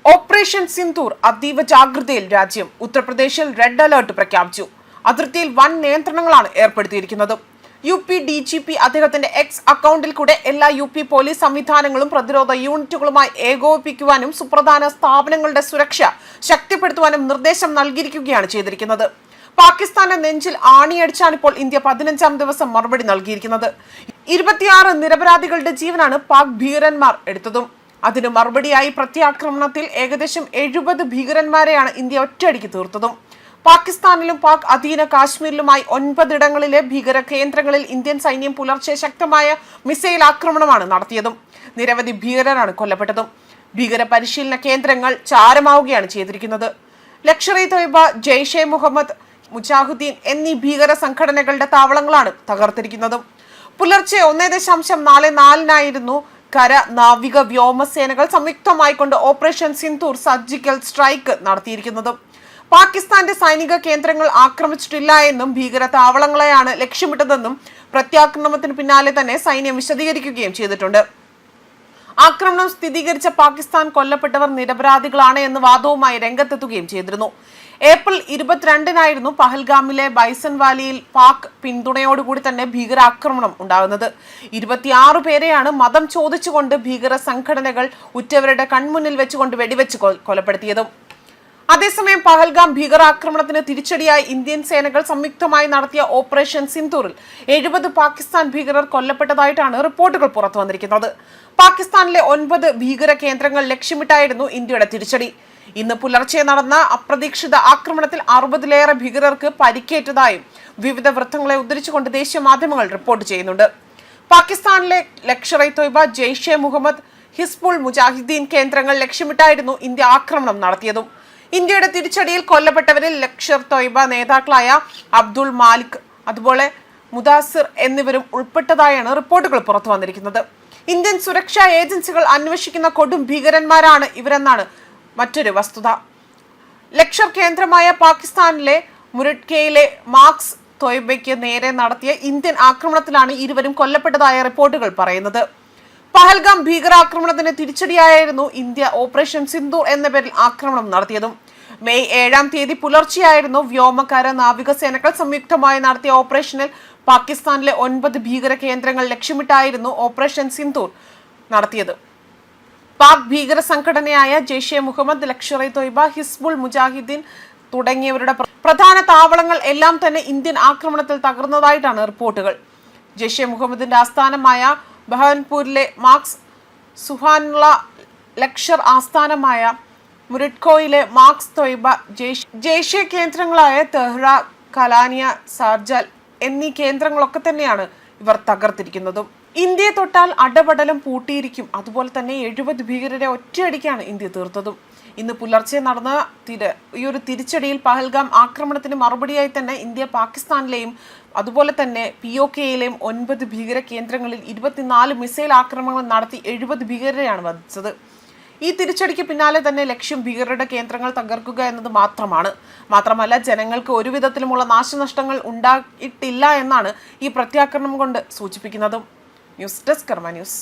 Operation Sindoor അതീവ ജാഗ്രതയിൽ രാജ്യം. ഉത്തർപ്രദേശിൽ റെഡ് അലർട്ട് പ്രഖ്യാപിച്ചു. അതിർത്തിയിൽ വൻ നിയന്ത്രണങ്ങളാണ് ഏർപ്പെടുത്തിയിരിക്കുന്നത്. UP DGP അദ്ദേഹത്തിന്റെ എക്സ് അക്കൗണ്ടിൽ കൂടെ എല്ലാ UP പോലീസ് സംവിധാനങ്ങളും പ്രതിരോധ യൂണിറ്റുകളുമായി ഏകോപിപ്പിക്കുവാനും സുപ്രധാന സ്ഥാപനങ്ങളുടെ സുരക്ഷ ശക്തിപ്പെടുത്തുവാനും നിർദ്ദേശം നൽകിയിരിക്കുകയാണ് ചെയ്തിരിക്കുന്നത്. പാകിസ്ഥാന്റെ നെഞ്ചിൽ ആണിയടിച്ചാണ് ഇപ്പോൾ ഇന്ത്യ 15ാം ദിവസം മറുപടി നൽകിയിരിക്കുന്നത്. 26 നിരപരാധികളുടെ ജീവനാണ് പാക് ഭീകരന്മാർ എടുത്തതും. അതിന് മറുപടിയായി പ്രത്യാക്രമണത്തിൽ ഏകദേശം 70 ഭീകരന്മാരെയാണ് ഇന്ത്യ ഒറ്റയടിക്ക് തീർത്തതും. പാകിസ്ഥാനിലും പാക് അധീന കാശ്മീരിലുമായി 9 ഇടങ്ങളിലെ ഭീകര കേന്ദ്രങ്ങളിൽ ഇന്ത്യൻ സൈന്യം പുലർച്ചെ ശക്തമായ മിസൈൽ ആക്രമണമാണ് നടത്തിയതും. നിരവധി ഭീകരരാണ് കൊല്ലപ്പെട്ടതും. ഭീകര പരിശീലന കേന്ദ്രങ്ങൾ ചാരമാവുകയാണ് ചെയ്തിരിക്കുന്നത്. ലഷ്കർ-ഇ-തോയ്ബ, ജെയ്ഷെ മുഹമ്മദ്, മുജാഹിദ്ദീൻ എന്നീ ഭീകര സംഘടനകളുടെ താവളങ്ങളാണ് തകർത്തിരിക്കുന്നതും. പുലർച്ചെ 1.44 കര, നാവിക, വ്യോമസേനകൾ സംയുക്തമായി കൊണ്ട് ഓപ്പറേഷൻ സിന്ദൂർ സർജിക്കൽ സ്ട്രൈക്ക് നടത്തിയിരിക്കുന്നതും. പാകിസ്ഥാന്റെ സൈനിക കേന്ദ്രങ്ങൾ ആക്രമിച്ചിട്ടില്ല എന്നും ഭീകര താവളങ്ങളെയാണ് ലക്ഷ്യമിട്ടതെന്നും പ്രത്യാക്രമണത്തിന് പിന്നാലെ തന്നെ സൈന്യം വിശദീകരിക്കുകയും ചെയ്തിട്ടുണ്ട്. ആക്രമണം സ്ഥിരീകരിച്ച പാകിസ്ഥാൻ കൊല്ലപ്പെട്ടവർ നിരപരാധികളാണ് എന്ന വാദവുമായി രംഗത്തെത്തുകയും ചെയ്തിരുന്നു. ഏപ്രിൽ 22 പഹൽഗാമിലെ ബൈസൺ വാലിയിൽ പാക് പിന്തുണയോടുകൂടി തന്നെ ഭീകരാക്രമണം ഉണ്ടാകുന്നത്. 26 പേരെയാണ് മതം ചോദിച്ചുകൊണ്ട് ഭീകര സംഘടനകൾ ഉറ്റവരുടെ കൺമുന്നിൽ വെച്ചുകൊണ്ട് വെടിവെച്ച് കൊലപ്പെടുത്തിയതും. അതേസമയം പഹൽഗാം ഭീകരാക്രമണത്തിന് തിരിച്ചടിയായി ഇന്ത്യൻ സേനകൾ സംയുക്തമായി നടത്തിയ ഓപ്പറേഷൻ സിന്ദൂറിൽ 70 പാകിസ്ഥാൻ ഭീകരർ കൊല്ലപ്പെട്ടതായിട്ടാണ് റിപ്പോർട്ടുകൾ പുറത്തു വന്നിരിക്കുന്നത്. പാകിസ്ഥാനിലെ 9 ഭീകര കേന്ദ്രങ്ങൾ ലക്ഷ്യമിട്ടായിരുന്നു ഇന്ത്യയുടെ തിരിച്ചടി. ഇന്ന് പുലർച്ചെ നടന്ന അപ്രതീക്ഷിത ആക്രമണത്തിൽ 60-ലേറെ ഭീകരർക്ക് പരിക്കേറ്റതായും വിവിധ വൃത്തങ്ങളെ ഉദ്ധരിച്ചുകൊണ്ട് ദേശീയ മാധ്യമങ്ങൾ റിപ്പോർട്ട് ചെയ്യുന്നുണ്ട്. പാകിസ്ഥാനിലെ ലഷ്കർ-ഇ-തോയ്ബ, ജെയ്ഷെ മുഹമ്മദ്, ഹിസ്ബുൾ മുജാഹിദ്ദീൻ കേന്ദ്രങ്ങൾ ലക്ഷ്യമിട്ടായിരുന്നു ഇന്ത്യ ആക്രമണം നടത്തിയതും. ഇന്ത്യയുടെ തിരിച്ചടിയിൽ കൊല്ലപ്പെട്ടവരിൽ ലഷ്കർ-ഇ-തോയ്ബ നേതാക്കളായ അബ്ദുൾ മാലിക്, അതുപോലെ മുദാസിർ എന്നിവരും ഉൾപ്പെട്ടതായാണ് റിപ്പോർട്ടുകൾ പുറത്തു വന്നിരിക്കുന്നത്. ഇന്ത്യൻ സുരക്ഷാ ഏജൻസികൾ അന്വേഷിക്കുന്ന കൊടും ഭീകരന്മാരാണ് ഇവരെന്നാണ് മറ്റൊരു വസ്തുത. ലഷ്കർ കേന്ദ്രമായ പാകിസ്ഥാനിലെ മുരഡ്കയിലെ മാർക്സ് തോയ്ബയ്ക്ക് നേരെ നടത്തിയ ഇന്ത്യൻ ആക്രമണത്തിലാണ് ഇരുവരും കൊല്ലപ്പെട്ടതായ റിപ്പോർട്ടുകൾ പറയുന്നത്. പഹൽഗാം ഭീകരാക്രമണത്തിന് തിരിച്ചടിയായിരുന്നു ഇന്ത്യ ഓപ്പറേഷൻ സിന്ദൂർ എന്ന പേരിൽ ആക്രമണം നടത്തിയതും. മെയ് 7 പുലർച്ചെയായിരുന്നു വ്യോമകര നാവികസേനകൾ സംയുക്തമായി നടത്തിയ ഓപ്പറേഷനിൽ പാകിസ്ഥാനിലെ 9 ഭീകര കേന്ദ്രങ്ങൾ ലക്ഷ്യമിട്ടായിരുന്നു ഓപ്പറേഷൻ സിന്ദൂർ നടത്തിയത്. പാക് ഭീകര സംഘടനയായ ജെയ്ഷെ മുഹമ്മദ്, ലഷ്കർ-ഇ-തോയ്ബ, ഹിസ്ബുൾ മുജാഹിദ്ദീൻ തുടങ്ങിയവരുടെ പ്രധാന താവളങ്ങൾ എല്ലാം തന്നെ ഇന്ത്യൻ ആക്രമണത്തിൽ തകർന്നതായിട്ടാണ് റിപ്പോർട്ടുകൾ. ജെയ്ഷെ മുഹമ്മദിന്റെ ആസ്ഥാനമായ ബഹവൻപൂരിലെ മാർക്സ്, സുഹാനുള്ള ലഷ്കർ ആസ്ഥാനമായ മുരഡ്കോയിലെ മാർക്സ് തോയ്ബ, ജെയ്ഷെ കേന്ദ്രങ്ങളായ തെഹ്റ, കലാനിയ, സാർജാൽ എന്നീ കേന്ദ്രങ്ങളൊക്കെ തന്നെയാണ് ഇവർ തകർത്തിരിക്കുന്നതും. ഇന്ത്യയെ തൊട്ടാൽ അടപടലം പൂട്ടിയിരിക്കും. അതുപോലെ തന്നെ 70 ഭീകരരെ ഒറ്റയടിക്കാണ് ഇന്ത്യ തീർത്തതും. ഇന്ന് പുലർച്ചെ നടന്ന ഈ ഒരു തിരിച്ചടിയിൽ പഹൽഗാം ആക്രമണത്തിന് മറുപടിയായി തന്നെ ഇന്ത്യ പാകിസ്ഥാനിലെയും അതുപോലെ തന്നെ POKയിലെയും 9 ഭീകര കേന്ദ്രങ്ങളിൽ 24 മിസൈൽ ആക്രമണങ്ങൾ നടത്തി 70 ഭീകരരെയാണ് വധിച്ചത്. ഈ തിരിച്ചടിക്ക് പിന്നാലെ തന്നെ ലക്ഷ്യം ഭീകരരുടെ കേന്ദ്രങ്ങൾ തകർക്കുക എന്നത് മാത്രമല്ല ജനങ്ങൾക്ക് ഒരു വിധത്തിലുമുള്ള നാശനഷ്ടങ്ങൾ ഉണ്ടായിട്ടില്ല എന്നാണ് ഈ പ്രത്യാക്രമണം കൊണ്ട് സൂചിപ്പിക്കുന്നതും. ന്യൂസ് ഡെസ്ക് കർമ്മ ന്യൂസ്.